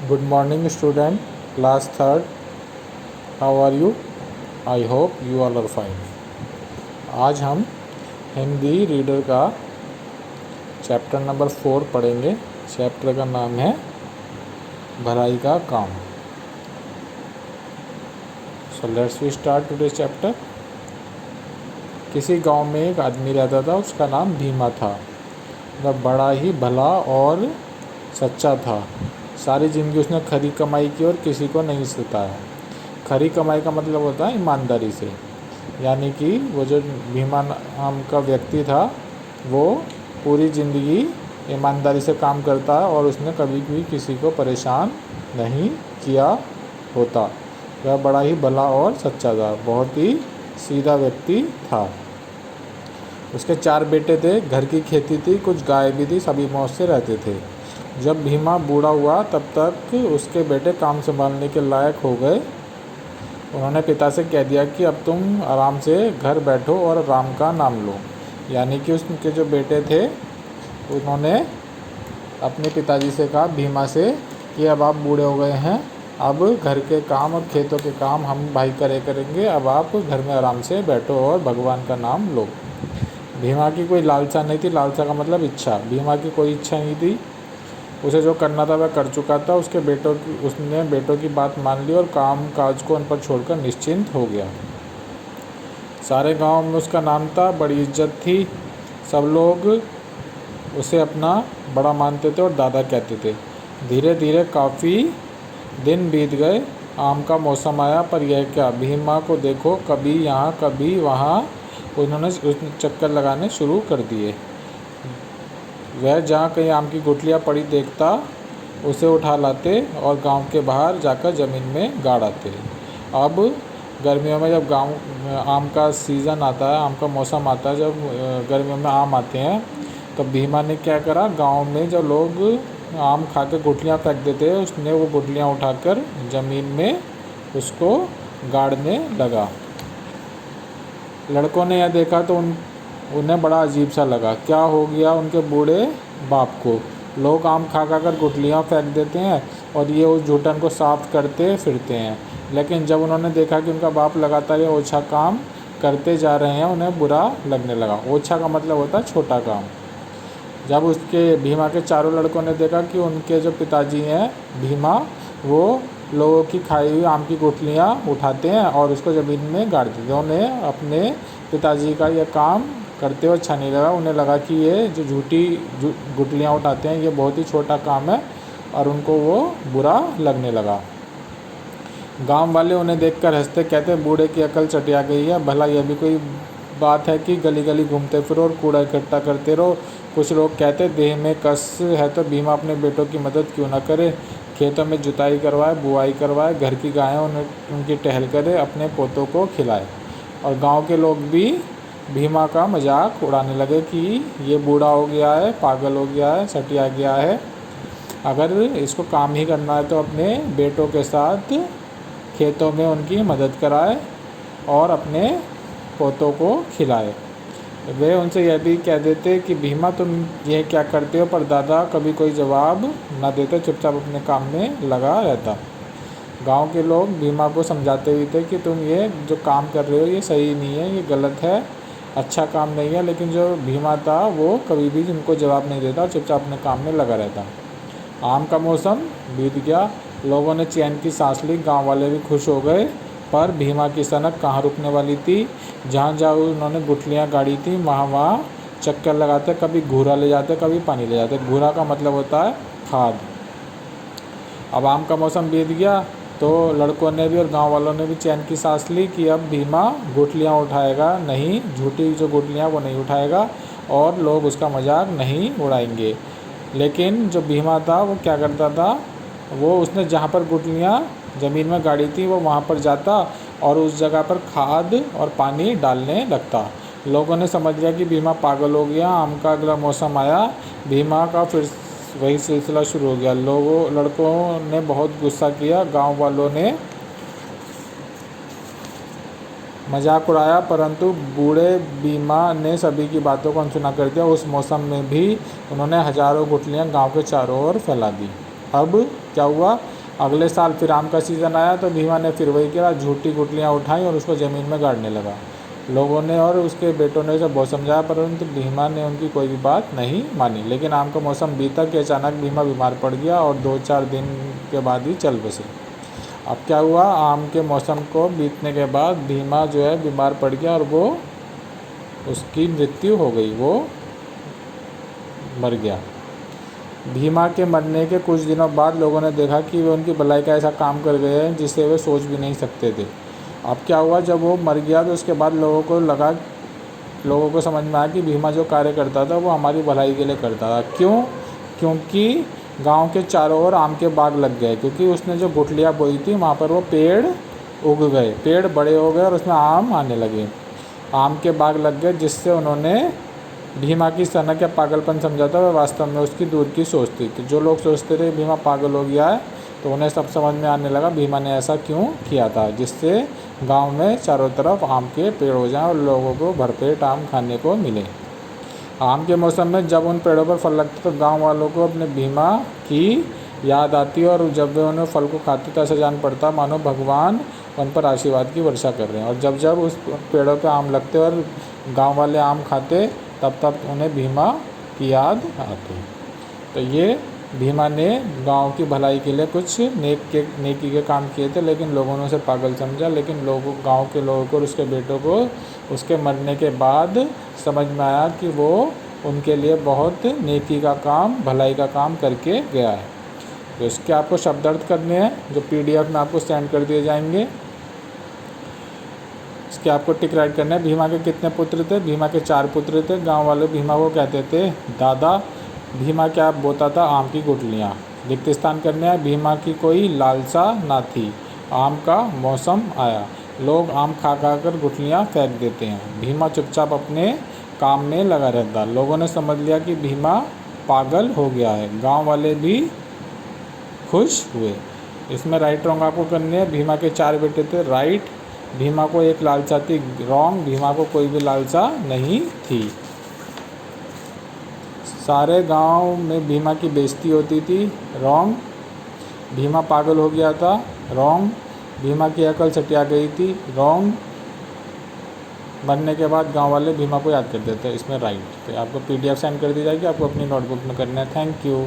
Good morning, student. Class third. How are you? I hope you all are fine. आज हम Hindi reader का chapter number 4 पढ़ेंगे। Chapter का नाम है भराई का काम। So let's we start today's chapter. किसी गांव में एक आदमी रहता था, उसका नाम भीमा था। वह बड़ा ही भला और सच्चा था। सारी ज़िंदगी उसने खरी कमाई की और किसी को नहीं सताया। खरी कमाई का मतलब होता है ईमानदारी से, यानी कि वो जो भीमा नाम का व्यक्ति था वो पूरी ज़िंदगी ईमानदारी से काम करता है और उसने कभी भी किसी को परेशान नहीं किया होता। वह बड़ा ही भला और सच्चा था, बहुत ही सीधा व्यक्ति था। उसके 4 बेटे थे, घर की खेती थी, कुछ गाय भी थी, सभी मौज से रहते थे। जब भीमा बूढ़ा हुआ तब तक उसके बेटे काम संभालने के लायक हो गए। उन्होंने पिता से कह दिया कि अब तुम आराम से घर बैठो और राम का नाम लो। यानी कि उसके जो बेटे थे उन्होंने अपने पिताजी से कहा, भीमा से, कि अब आप बूढ़े हो गए हैं, अब घर के काम और खेतों के काम हम भाई करेंगे, अब आप घर में आराम से बैठो और भगवान का नाम लो। भीमा की कोई लालसा नहीं थी। लालसा का मतलब इच्छा। भीमा की कोई इच्छा नहीं थी। उसे जो करना था वह कर चुका था। उसने बेटों की बात मान ली और काम काज को उन पर छोड़कर निश्चिंत हो गया। सारे गांव में उसका नाम था, बड़ी इज्जत थी। सब लोग उसे अपना बड़ा मानते थे और दादा कहते थे। धीरे धीरे काफ़ी दिन बीत गए। आम का मौसम आया, पर यह क्या, भीमा को देखो, कभी यहाँ कभी वहाँ उन्होंने चक्कर लगाने शुरू कर दिए। वह जहाँ कहीं आम की गुठलियाँ पड़ी देखता, उसे उठा लाते और गांव के बाहर जाकर ज़मीन में गाड़ आते। अब गर्मियों में जब आम का सीज़न आता है, आम का मौसम आता है, जब गर्मियों में आम आते हैं, तो भीमा ने क्या करा, गांव में जब लोग आम खा के गुठलियाँ फेंक देते, उसने वो गुठलियाँ उठाकर ज़मीन में उसको गाड़ने लगा। लड़कों ने यह देखा तो उन्हें बड़ा अजीब सा लगा। क्या हो गया उनके बूढ़े बाप को? लोग आम खा कर गुठलियाँ फेंक देते हैं और ये उस जूठन को साफ करते फिरते हैं। लेकिन जब उन्होंने देखा कि उनका बाप लगातार ये ओछा काम करते जा रहे हैं, उन्हें बुरा लगने लगा। ओछा का मतलब होता है छोटा काम। जब उसके भीमा के चारों लड़कों ने देखा कि उनके जो पिताजी हैं भीमा, वो लोगों की खाई हुई आम की गुठलियाँ उठाते हैं और उसको ज़मीन में गाड़ देते हैं, उन्हें अपने पिताजी का यह काम करते हुए अच्छा नहीं लगा। उन्हें लगा कि ये जो गुठलियाँ उठाते हैं ये बहुत ही छोटा काम है और उनको वो बुरा लगने लगा। गांव वाले उन्हें देखकर हंसते, कहते, बूढ़े की अकल चटिया गई है। भला यह भी कोई बात है कि गली गली घूमते फिरो और कूड़ा इकट्ठा करते रहो। कुछ लोग कहते, देह में कस है तो भीमा अपने बेटों की मदद क्यों न करे, खेतों में जुताई करवाए, बुआई करवाए, घर की गायें उनकी टहल करे, अपने पोतों को खिलाए। और गांव के लोग भी भीमा का मजाक उड़ाने लगे कि ये बूढ़ा हो गया है, पागल हो गया है, सटिया गया है, अगर इसको काम ही करना है तो अपने बेटों के साथ खेतों में उनकी मदद कराए और अपने पोतों को खिलाए। वे उनसे यह भी कह देते कि भीमा तुम ये क्या करते हो, पर दादा कभी कोई जवाब न देते, चुपचाप अपने काम में लगा रहता। गांव के लोग भीमा को समझाते भी थे कि तुम ये जो काम कर रहे हो ये सही नहीं है, ये गलत है, अच्छा काम नहीं है। लेकिन जो भीमा था वो कभी भी उनको जवाब नहीं देता, चुपचाप अपने काम में लगा रहता। आम का मौसम बीत गया, लोगों ने चैन की सांस ली, गांव वाले भी खुश हो गए। पर भीमा की सनक कहाँ रुकने वाली थी। जहाँ जहाँ उन्होंने गुठलियाँ गाड़ी थी वहाँ वहाँ चक्कर लगाते, कभी घूरा ले जाते, कभी पानी ले जाते। घूरा का मतलब होता है खाद। अब आम का मौसम बीत गया तो लड़कों ने भी और गांव वालों ने भी चैन की सांस ली कि अब भीमा गुठलियाँ उठाएगा नहीं, झूठी जो गुठलियाँ वो नहीं उठाएगा और लोग उसका मजाक नहीं उड़ाएंगे। लेकिन जो भीमा था वो क्या करता था, वो उसने जहाँ पर गुठलियाँ ज़मीन में गाड़ी थी वो वहाँ पर जाता और उस जगह पर खाद और पानी डालने लगता। लोगों ने समझ लिया कि भीमा पागल हो गया। आम का अगला मौसम आया, भीमा का फिर वही सिलसिला शुरू हो गया। लड़कों ने बहुत गुस्सा किया, गांव वालों ने मजाक उड़ाया, परंतु बूढ़े भीमा ने सभी की बातों को अनसुना कर दिया। उस मौसम में भी उन्होंने हजारों गुठलियाँ गांव के चारों ओर फैला दी। अब क्या हुआ, अगले साल फिर आम का सीज़न आया तो भीमा ने फिर वही किया, झूठी गुठलियाँ उठाई और उसको ज़मीन में गाड़ने लगा। लोगों ने और उसके बेटों ने उसे बहुत समझाया, परंतु भीमा ने उनकी कोई भी बात नहीं मानी। लेकिन आम का मौसम बीता कि अचानक भीमा बीमार पड़ गया और 2-4 दिन के बाद ही चल बसे। अब क्या हुआ, आम के मौसम को बीतने के बाद भीमा जो है बीमार पड़ गया और वो उसकी मृत्यु हो गई, वो मर गया। भीमा के मरने के कुछ दिनों बाद लोगों ने देखा कि वे उनकी भलाई का ऐसा काम कर गए हैं जिसे वे सोच भी नहीं सकते थे। अब क्या हुआ, जब वो मर गया तो उसके बाद लोगों को समझ में आया कि भीमा जो कार्य करता था वो हमारी भलाई के लिए करता था। क्यों? क्योंकि गांव के चारों ओर आम के बाग लग गए, क्योंकि उसने जो गुठलियाँ बोई थी वहाँ पर वो पेड़ उग गए, पेड़ बड़े हो गए और उसमें आम आने लगे, आम के बाग लग गए, जिससे उन्होंने भीमा की सनक या पागलपन समझा था, वह वास्तव में उसकी दूर की सोच थी। तो जो लोग सोचते थे भीमा पागल हो गया है, तो उन्हें सब समझ में आने लगा भीमा ने ऐसा क्यों किया था, जिससे गांव में चारों तरफ आम के पेड़ हो जाएं और लोगों को भरपेट आम खाने को मिले। आम के मौसम में जब उन पेड़ों पर फल लगते तो गांव वालों को अपने भीमा की याद आती और जब वे उन्हें फल को खाते तो ऐसा जान पड़ता मानो भगवान उन पर आशीर्वाद की वर्षा कर रहे हैं। और जब जब उस पेड़ों पे आम लगते और गांव वाले आम खाते तब तब उन्हें भीमा की याद आती। तो ये भीमा ने गांव की भलाई के लिए कुछ नेकी के काम किए थे, लेकिन लोगों ने उसे पागल समझा। लेकिन गांव के लोगों को और उसके बेटों को उसके मरने के बाद समझ में आया कि वो उनके लिए बहुत नेकी का काम, भलाई का काम करके गया है। तो इसके आपको शब्दार्थ करने हैं जो PDF में आपको सेंड कर दिए जाएंगे। इसके आपको टिक राइट करना है। भीमा के कितने पुत्र थे? भीमा के 4 पुत्र थे। गांव वाले भीमा को कहते थे दादा। भीमा क्या बोता था? आम की गुठलियाँ। रिक्त स्थान करने हैं। भीमा की कोई लालसा ना थी, आम का मौसम आया, लोग आम खा खा कर गुठलियाँ फेंक देते हैं। भीमा चुपचाप अपने काम में लगा रहता। लोगों ने समझ लिया कि भीमा पागल हो गया है। गांव वाले भी खुश हुए। इसमें राइट रॉन्ग आपको करने हैं। भीमा के 4 बेटे थे, राइट। भीमा को एक लालसा थी, रॉन्ग। भीमा को कोई भी लालसा नहीं थी। सारे गांव में भीमा की बेइज्जती होती थी, रॉन्ग। भीमा पागल हो गया था, रॉन्ग। भीमा की अकल सटिया गई थी, रॉन्ग। मरने के बाद गांव वाले भीमा को याद करते थे, इसमें राइट। तो आपको PDF सेंड कर दी जाएगी, आपको अपनी नोटबुक में करना है। Thank you.